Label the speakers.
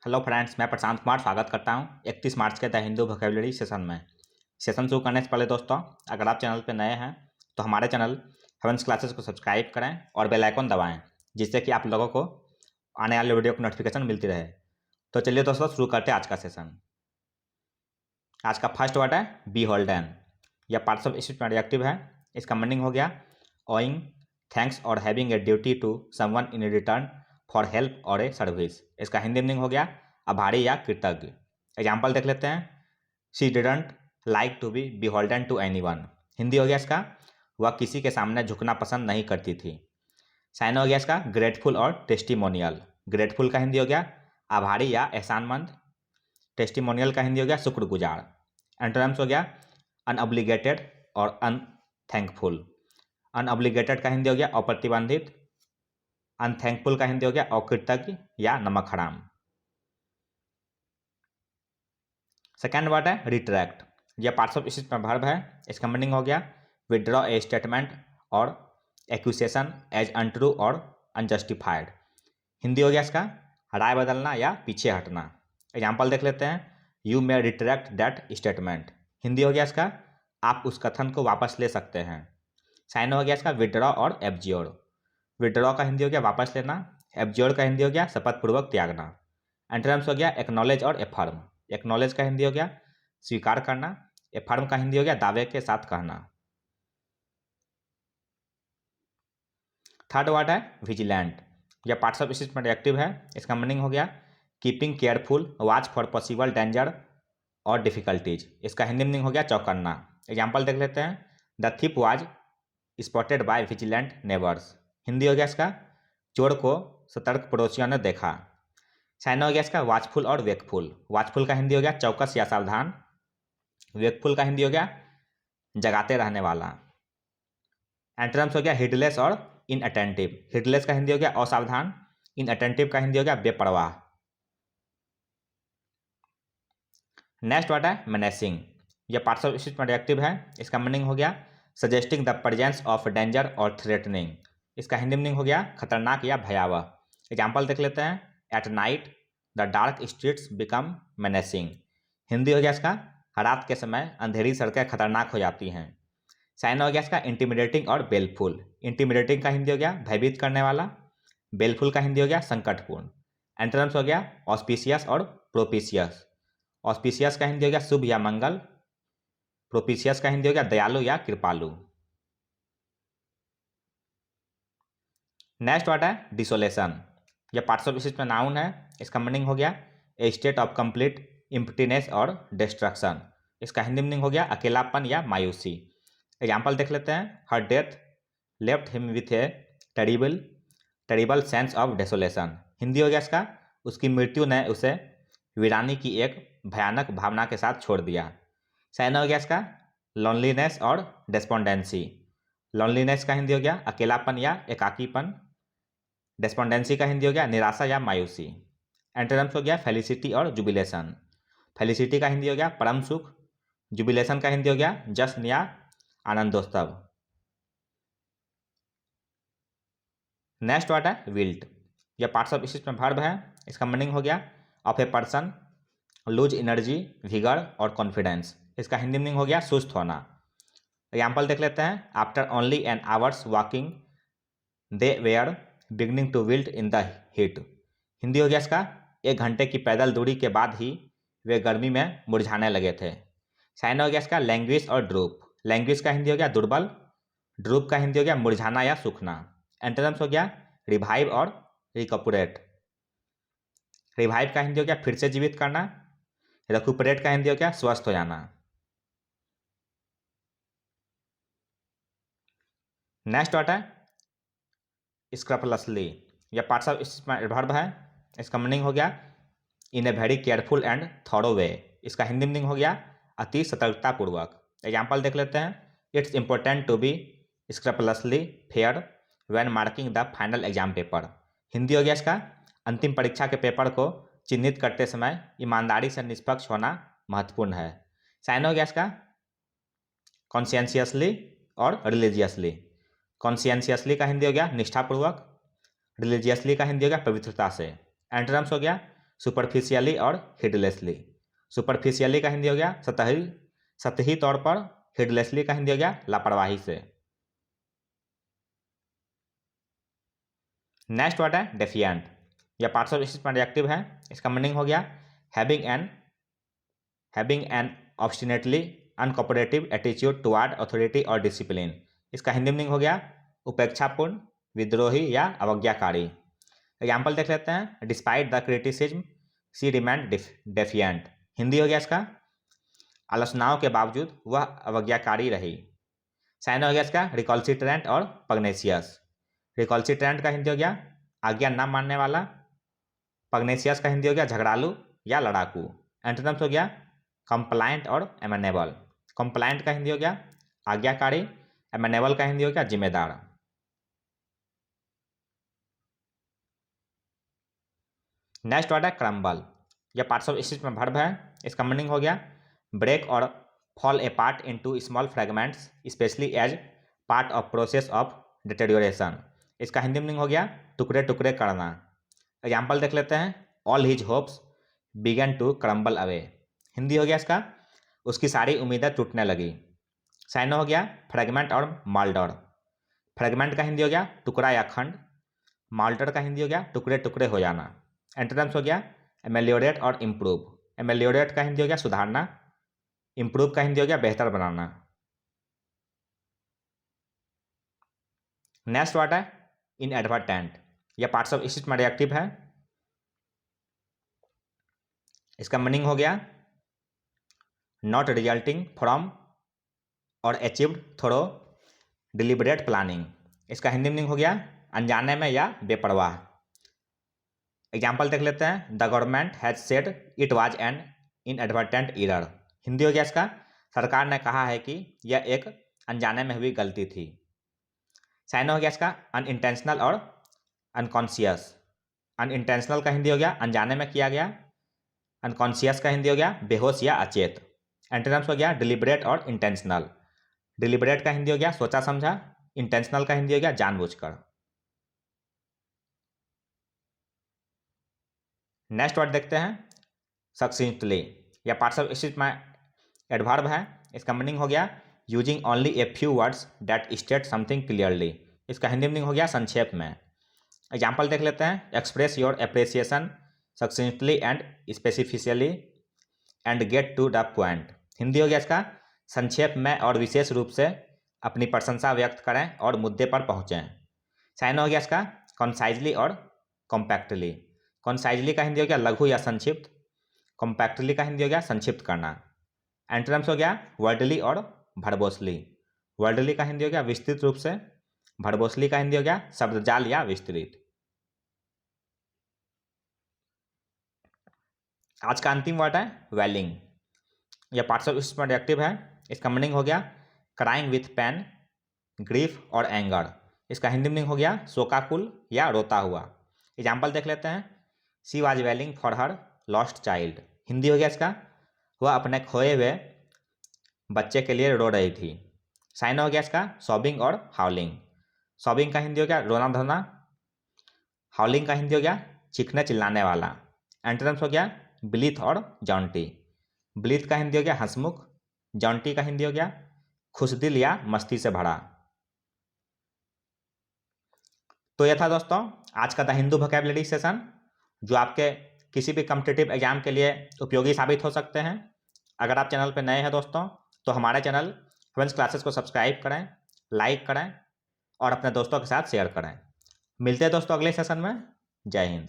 Speaker 1: Hello friends, मैं प्रशांत कुमार स्वागत करता हूं 31 मार्च के द हिंदू वोकैबुलरी सेशन में। सेशन शुरू करने से पहले दोस्तों, अगर आप चैनल पर नए हैं तो हमारे चैनल हेवंस क्लासेस को सब्सक्राइब करें और बेल आइकन दबाएं, जिससे कि आप लोगों को आने वाले वीडियो की नोटिफिकेशन मिलती रहे। तो चलिए दोस्तों, शुरू करते हैं आज का सेशन। आज का फर्स्ट वर्ड है बी होल्डन। यह पार्ट्स ऑफ स्पीच में एडजेक्टिव है। इसका मीनिंग हो गया ओइंग, थैंक्स और having a duty to someone in return for help और ए सर्विस। इसका हिंदी मीनिंग हो गया आभारी या कृतज्ञ। एग्जाम्पल देख लेते हैं। She didn't like to be beholden to anyone. Hindi हो गया इसका वह किसी के सामने झुकना पसंद नहीं करती थी। साइन हो गया इसका ग्रेटफुल और टेस्टिमोनियल। ग्रेटफुल का हिंदी हो गया आभारी या एहसानमंद। टेस्टिमोनियल का हिंदी हो गया शुक्रगुजार। एंटोनिम्स हो गया अनऑब्लिगेटेड और अनथैंकफुल। अनऑब्लिगेटेड का हिंदी हो गया अप्रतिबंधित। अनथैंकफुल का हिंदी हो गया अकृतज्ञ या नमक हराम। सेकेंड वर्ड है रिट्रैक्ट। यह पार्ट्स ऑफ स्पीच में वर्ब है। इसका मीनिंग हो गया विड्रॉ ए स्टेटमेंट और एक्यूसेशन एज अनट्रू और अनजस्टिफाइड। हिंदी हो गया इसका राय बदलना या पीछे हटना। एग्जाम्पल देख लेते हैं। You may retract that statement. Hindi हो गया इसका आप उस कथन को वापस ले सकते हैं। साइन हो गया इसका विड्रॉ और एब्ज्योर। विड्रॉ का हिंदी हो गया वापस लेना। एब्ज्योर का हिंदी हो गया शपथपूर्वक त्यागना। एंटोनिम्स हो गया एक्नॉलेज और एफर्म। एक्नॉलेज का हिंदी हो गया स्वीकार करना। एफर्म का हिंदी हो गया दावे के साथ कहना। थर्ड वर्ड है विजिलेंट। यह पार्ट्स ऑफ स्पीच में एडजेक्टिव है। इसका मीनिंग हो गया keeping careful, watch for possible danger और डिफिकल्टीज। इसका हिंदी मीनिंग हो गया चौकन्ना। एग्जाम्पल देख लेते हैं। The thief was spotted by vigilant neighbours. Hindi हो गया इसका चोर को सतर्क पड़ोसियों ने देखा। साइन हो गया इसका वॉचफुल और वेकफुल। वॉचफुल का हिंदी हो गया चौकस या सावधान। वेकफुल का हिंदी हो गया जगाते रहने वाला। एंटोनिम्स हो गया हिडलेस और इनअटेंटिव। हिडलेस का हिंदी हो गया असावधान। इनअटेंटिव का हिंदी हो गया बेपरवाह। नेक्स्ट वर्ड है मेनेसिंग। यह पार्ट्स ऑफ स्पीच में एडजेक्टिव है। इसका मीनिंग हो गया suggesting the presence of danger और थ्रेटनिंग। इसका हिंदी मीनिंग हो गया खतरनाक या भयावह। एग्जाम्पल देख लेते हैं। At night the dark streets become menacing. Hindi हो गया इसका रात के समय अंधेरी सड़कें खतरनाक हो जाती हैं। साइन हो गया इसका इंटिमिडेटिंग और बेलफुल। इंटिमिडेटिंग का हिंदी हो गया भयभीत करने वाला। बेलफुल का हिंदी हो गया संकटपूर्ण। एंटोनिम्स हो गया ऑस्पिशियस और प्रोपिशियस। ऑस्पिशियस का हिंदी हो गया शुभ या मंगल। प्रोपिशियस का हिंदी हो गया दयालु या कृपालु। नेक्स्ट वर्ड है डिसोलेशन। यह पार्ट्स ऑफ स्पीच में नाउन है। इसका मीनिंग हो गया ए स्टेट ऑफ कंप्लीट इम्प्टीनेस और डिस्ट्रक्शन। इसका हिंदी मीनिंग हो गया अकेलापन या मायूसी। एग्जाम्पल देख लेते हैं। Her death left him with A terrible sense of desolation. Hindi हो गया इसका उसकी मृत्यु ने उसे वीरानी की एक भयानक भावना के साथ छोड़ दिया। साइन हो गया इसका लोनलीनेस और डेस्पोंडेंसी। लोनलीनेस का हिंदी हो गया अकेलापन या एकाकीपन। डेस्पोंडेंसी का हिंदी हो गया निराशा या मायूसी। एंटोनिम्स हो गया फेलिसिटी और जुबिलेशन। फेलिसिटी का हिंदी हो गया परम सुख। जुबिलेशन का हिंदी हो गया जश्न या आनंदोत्सव। नेक्स्ट वर्ड है विल्ट। यह पार्ट्स ऑफ स्पीच में वर्ब है। इसका मीनिंग हो गया of a person lose energy, vigour और कॉन्फिडेंस। इसका हिंदी मीनिंग हो गया सुस्त होना। एग्जाम्पल देख लेते हैं। After only an hours walking they were beginning to wilt in the heat. Hindi हो गया इसका 1 घंटे की पैदल दूरी के बाद ही वे गर्मी में मुरझाने लगे थे। साइन हो गया इसका लैंग्वेज और ड्रूप। लैंग्वेज का हिंदी हो गया दुर्बल। ड्रूप का हिंदी हो गया मुरझाना या सूखना। एंटोनिम्स हो गया रिवाइव और रिकपुरेट। रिवाइव का हिंदी हो गया फिर से जीवित करना। रिकपुरेट का हिंदी हो गया स्वस्थ हो जाना। नेक्स्ट वर्ड है स्क्रपलसली। यह पार्ट्स ऑफ स्पीच में वर्ब है। इसका मीनिंग हो गया in a very careful and thorough way. इसका हिंदी मीनिंग हो गया अति सतर्कतापूर्वक। एग्जाम्पल देख लेते हैं। It's important to be scrupulously fair when marking the final exam paper. Hindi हो गया इसका अंतिम परीक्षा के पेपर को चिन्हित करते समय ईमानदारी से निष्पक्ष होना महत्वपूर्ण है। साइन हो गया इसका कॉन्शियसली और रिलीजियसली। कॉन्शियसली का हिंदी हो गया निष्ठापूर्वक। रिलीजियसली का हिंदी हो गया पवित्रता से। एंटोनिम्स हो गया सुपरफिशियली और हिडलेसली। सुपरफिशियली का हिंदी हो गया सतही सतही तौर पर, हिडलेसली का हिंदी हो गया लापरवाही से। नेक्स्ट वर्ड है डेफिएंट। यह पार्ट्स ऑफ स्पीच में एडजेक्टिव है। इसका मीनिंग हो गया having an obstinately uncooperative attitude toward authority और डिसिप्लिन। इसका हिंदी मीनिंग हो गया उपेक्षापूर्ण, विद्रोही या अवज्ञाकारी। एग्जाम्पल देख लेते हैं। Despite the criticism she remained defiant. Hindi हो गया इसका आलोचनाओं के बावजूद वह अवज्ञाकारी रही। साइन हो गया इसका रिकॉल्सिट्रेंट और पग्नेशियस। रिकॉल्सिट्रेंट का हिंदी हो गया आज्ञा न मानने वाला। पग्नेशियस का हिंदी हो गया झगड़ालू या लड़ाकू। एंटोनिम्स हो गया कंप्लायंट और एमेनेबल। कंप्लायंट का हिंदी हो गया आज्ञाकारी। एमेनेबल का हिंदी हो गया जिम्मेदार। नेक्स्ट वर्ड है क्रम्बल। यह पार्ट्स ऑफ स्पीच में वर्ब है। इसका मीनिंग हो गया ब्रेक और fall apart into small fragments especially as part of process of deterioration. इसका हिंदी मीनिंग हो गया टुकड़े टुकड़े करना। एग्जाम्पल देख लेते हैं। All his hopes began to crumble away. Hindi हो गया इसका उसकी सारी उम्मीदें टूटने लगी। साइन हो गया फ्रेगमेंट और माल्डर। फ्रेगमेंट का हिंदी हो गया टुकड़ा या खंड। माल्डर का हिंदी हो गया टुकड़े टुकड़े हो जाना। एंटोनिम्स हो गया एमेलियोरेट और इम्प्रूव। एमेलियोरेट का हिंदी हो गया सुधारना। इम्प्रूव का हिंदी हो गया बेहतर बनाना। नेक्स्ट वर्ड है इनएडवर्टेंट। यह पार्ट्स ऑफ स्पीच में एडजेक्टिव है। इसका मीनिंग हो गया नॉट रिजल्टिंग फ्रॉम और अचीव्ड थ्रू डिलिबरेट प्लानिंग। इसका हिंदी मीनिंग हो गया अनजाने में या बेपरवाह। एग्जाम्पल देख लेते हैं। The government has said it was an inadvertent error. Hindi हो गया इसका सरकार ने कहा है कि यह एक अनजाने में हुई गलती थी। साइन हो गया इसका अनइंटेंशनल और अनकॉन्शियस। अनइंटेंशनल का हिंदी हो गया अनजाने में किया गया। अनकॉन्शियस का हिंदी हो गया बेहोश या अचेत। एंटोनिम्स हो गया डिलिबरेट और इंटेंशनल। डिलिबरेट का हिंदी हो गया सोचा समझा। इंटेंशनल का हिंदी हो गया जानबूझकर। नेक्स्ट वर्ड देखते हैं सक्सिंक्टली। यह पार्ट्स ऑफ स्पीच में एडवर्ब है। इसका मीनिंग हो गया using only a few words that state something clearly. इसका हिंदी मीनिंग हो गया संक्षेप में। एग्जाम्पल देख लेते हैं। Express your appreciation succinctly and specifically and get to the point. Hindi हो गया इसका संक्षेप में और विशेष रूप से अपनी प्रशंसा व्यक्त करें और मुद्दे पर पहुँचें। साइन हो गया इसका कॉन्साइजली और कॉम्पैक्टली। कॉन्साइजली का हिंदी हो गया लघु या संक्षिप्त। कॉम्पैक्टली का हिंदी हो गया संक्षिप्त करना। एंटोनिम्स हो गया वर्डली और भरबोसली। वर्डली का हिंदी हो गया विस्तृत रूप से। भरबोसली का हिंदी हो गया शब्दजाल या विस्तृत। आज का अंतिम वर्ड है वेलिंग। यह पार्ट्स ऑफ स्पीच में एडजेक्टिव है। इसका मीनिंग हो गया क्राइंग विथ पेन, ग्रीफ और एंगर। इसका हिंदी मीनिंग हो गया शोकाकुल या रोता हुआ। एग्जाम्पल देख लेते हैं। She was wailing for her lost child. Hindi हो गया इसका वह अपने खोए हुए बच्चे के लिए रो रही थी। साइन हो गया इसका सॉबिंग और हाउलिंग। सॉबिंग का हिंदी हो गया रोना धोना। हाउलिंग का हिंदी हो गया चीखने चिल्लाने वाला। एंटोनिम्स हो गया ब्लीथ और जॉन्टी। ब्लीथ का हिंदी हो गया हंसमुख। जॉन्टी का हिंदी हो गया खुशदिल या मस्ती से भरा। तो यह था दोस्तों आज का द हिंदू वोकैबुलरी सेशन, जो आपके किसी भी कॉम्पिटिटिव एग्जाम के लिए उपयोगी साबित हो सकते हैं। अगर आप चैनल पर नए हैं दोस्तों तो हमारे चैनल हेवेंस क्लासेस को सब्सक्राइब करें, लाइक करें और अपने दोस्तों के साथ शेयर करें। मिलते हैं दोस्तों अगले सेशन में। जय हिंद।